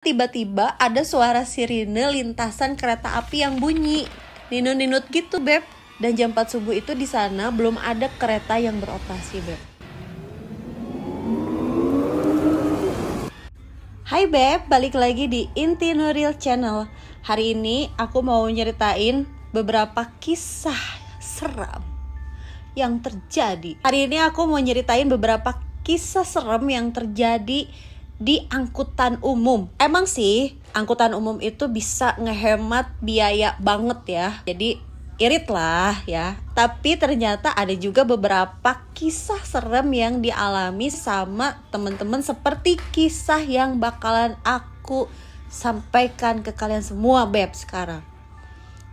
Tiba-tiba ada suara sirine lintasan kereta api yang bunyi. Ninut-ninut gitu, Beb. Dan jam 4 subuh itu di sana belum ada kereta yang beroperasi, Beb. Hai Beb, balik lagi di Inti Nuril Channel. Hari ini aku mau nyeritain beberapa kisah seram yang terjadi. Hari ini aku mau nyeritain beberapa kisah serem yang terjadi di angkutan umum. Emang sih angkutan umum itu bisa ngehemat biaya banget ya. Jadi irit lah ya. Tapi ternyata ada juga beberapa kisah serem yang dialami sama teman-teman, seperti kisah yang bakalan aku sampaikan ke kalian semua, Beb, sekarang.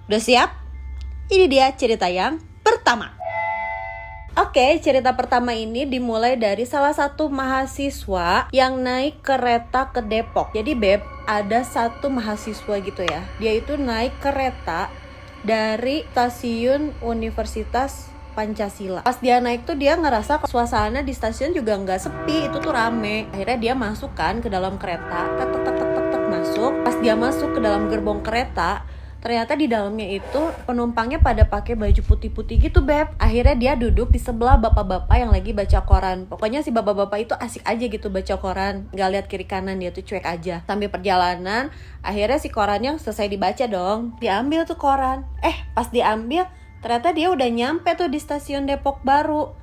Udah siap? Ini dia cerita yang pertama. Oke, cerita pertama ini dimulai dari salah satu mahasiswa yang naik kereta ke Depok. Jadi Beb, ada satu mahasiswa gitu ya. Dia itu naik kereta dari stasiun Universitas Pancasila. Pas dia naik tuh dia ngerasa suasana di stasiun juga nggak sepi, itu tuh rame. Akhirnya dia masuk kan ke dalam kereta, tek masuk. Pas dia masuk ke dalam gerbong kereta, ternyata di dalamnya itu penumpangnya pada pakai baju putih-putih gitu, Beb. Akhirnya dia duduk di sebelah bapak-bapak yang lagi baca koran. Pokoknya si bapak-bapak itu asik aja gitu baca koran, gak lihat kiri kanan, dia tuh cuek aja. Sambil perjalanan, akhirnya si korannya selesai dibaca dong. Diambil tuh koran. Pas diambil, ternyata dia udah nyampe tuh di stasiun Depok Baru.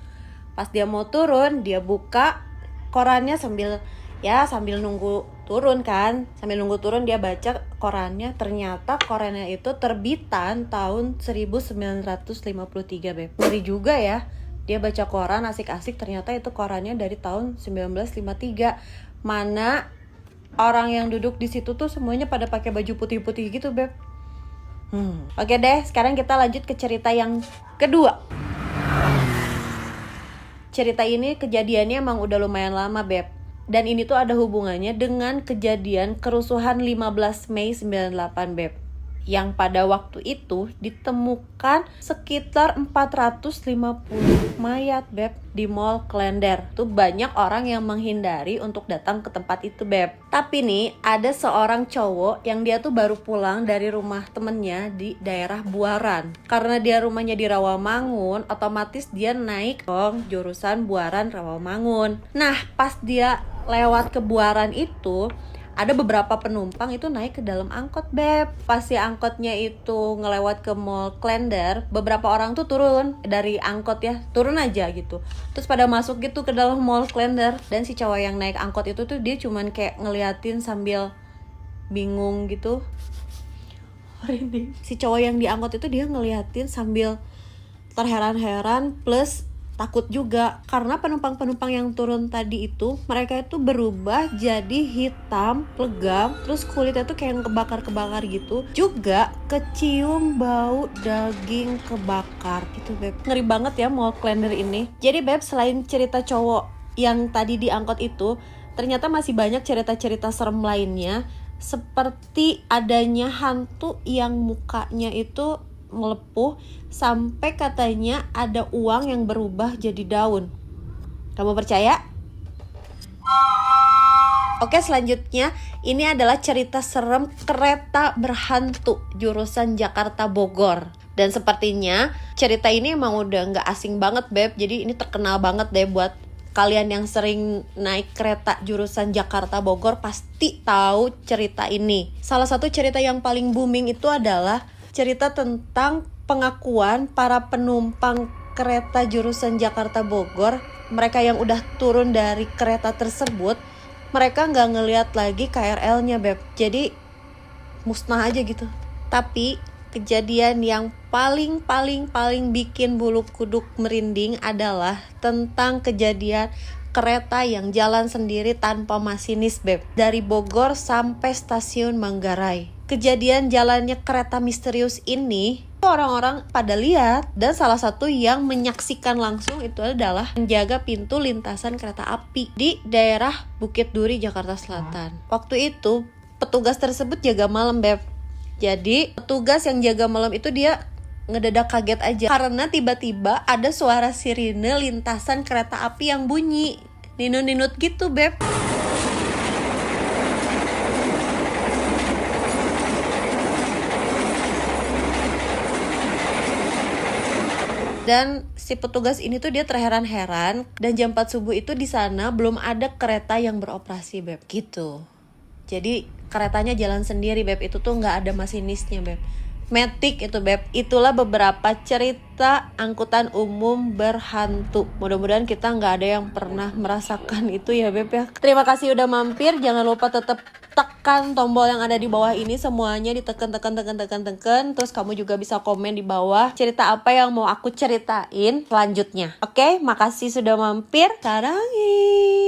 Pas dia mau turun, dia buka korannya sambil nunggu turun kan. Sambil nunggu turun dia baca korannya. Ternyata korannya itu terbitan tahun 1953, Beb. Ngeri juga ya. Dia baca koran asik-asik, ternyata itu korannya dari tahun 1953. Mana orang yang duduk di situ tuh semuanya pada pakai baju putih-putih gitu, Beb. Oke deh, sekarang kita lanjut ke cerita yang kedua. Cerita ini kejadiannya emang udah lumayan lama, Beb. Dan ini tuh ada hubungannya dengan kejadian kerusuhan 15 Mei 98, Beb. Yang pada waktu itu ditemukan sekitar 450 mayat, Beb, di Mall Klender. Tuh banyak orang yang menghindari untuk datang ke tempat itu, Beb. Tapi nih ada seorang cowok yang dia tuh baru pulang dari rumah temennya di daerah Buaran. Karena dia rumahnya di Rawamangun, otomatis dia naik dong jurusan Buaran Rawamangun. Nah, pas dia lewat ke Buaran itu, ada beberapa penumpang itu naik ke dalam angkot, Beb. Pas si angkotnya itu ngelewat ke Mall Klender, beberapa orang tuh turun dari angkot ya, turun aja gitu. Terus pada masuk gitu ke dalam Mall Klender. Dan si cowok yang naik angkot itu tuh dia cuman kayak ngeliatin sambil bingung gitu. Si cowok yang di angkot itu dia ngeliatin sambil terheran-heran plus takut juga, karena penumpang-penumpang yang turun tadi itu mereka itu berubah jadi hitam, legam, terus kulitnya tuh kayak kebakar-kebakar gitu. Juga kecium bau daging kebakar gitu, Beb. Ngeri banget ya Mall Klender ini. Jadi Beb, selain cerita cowok yang tadi di angkot itu, ternyata masih banyak cerita-cerita serem lainnya, seperti adanya hantu yang mukanya itu melepuh sampai katanya ada uang yang berubah jadi daun. Kamu percaya? Oke, selanjutnya ini adalah cerita serem kereta berhantu jurusan Jakarta Bogor. Dan sepertinya cerita ini emang udah gak asing banget, Beb. Jadi ini terkenal banget deh buat kalian yang sering naik kereta jurusan Jakarta Bogor, pasti tahu cerita ini. Salah satu cerita yang paling booming itu adalah cerita tentang pengakuan para penumpang kereta jurusan Jakarta Bogor. Mereka yang udah turun dari kereta tersebut, mereka nggak ngelihat lagi KRL-nya, Beb. Jadi musnah aja gitu. Tapi kejadian yang paling bikin bulu kuduk merinding adalah tentang kejadian kereta yang jalan sendiri tanpa masinis, Beb. Dari Bogor sampai stasiun Manggarai. Kejadian jalannya kereta misterius ini orang-orang pada lihat, dan salah satu yang menyaksikan langsung itu adalah penjaga pintu lintasan kereta api di daerah Bukit Duri, Jakarta Selatan. Waktu itu petugas tersebut jaga malam, Beb. Jadi petugas yang jaga malam itu dia ngedadak kaget aja karena tiba-tiba ada suara sirine lintasan kereta api yang bunyi. Ninut-ninut gitu, Beb. Dan si petugas ini tuh dia terheran-heran, dan jam 4 subuh itu di sana belum ada kereta yang beroperasi, Beb. Gitu. Jadi keretanya jalan sendiri, Beb. Itu tuh nggak ada masinisnya, Beb. Matic itu, Beb. Itulah beberapa cerita angkutan umum berhantu. Mudah-mudahan kita nggak ada yang pernah merasakan itu ya, Beb ya. Terima kasih udah mampir. Jangan lupa tetap tekan tombol yang ada di bawah ini, semuanya ditekan. Terus kamu juga bisa komen di bawah cerita apa yang mau aku ceritain selanjutnya. Oke, makasih sudah mampir. Sarangi.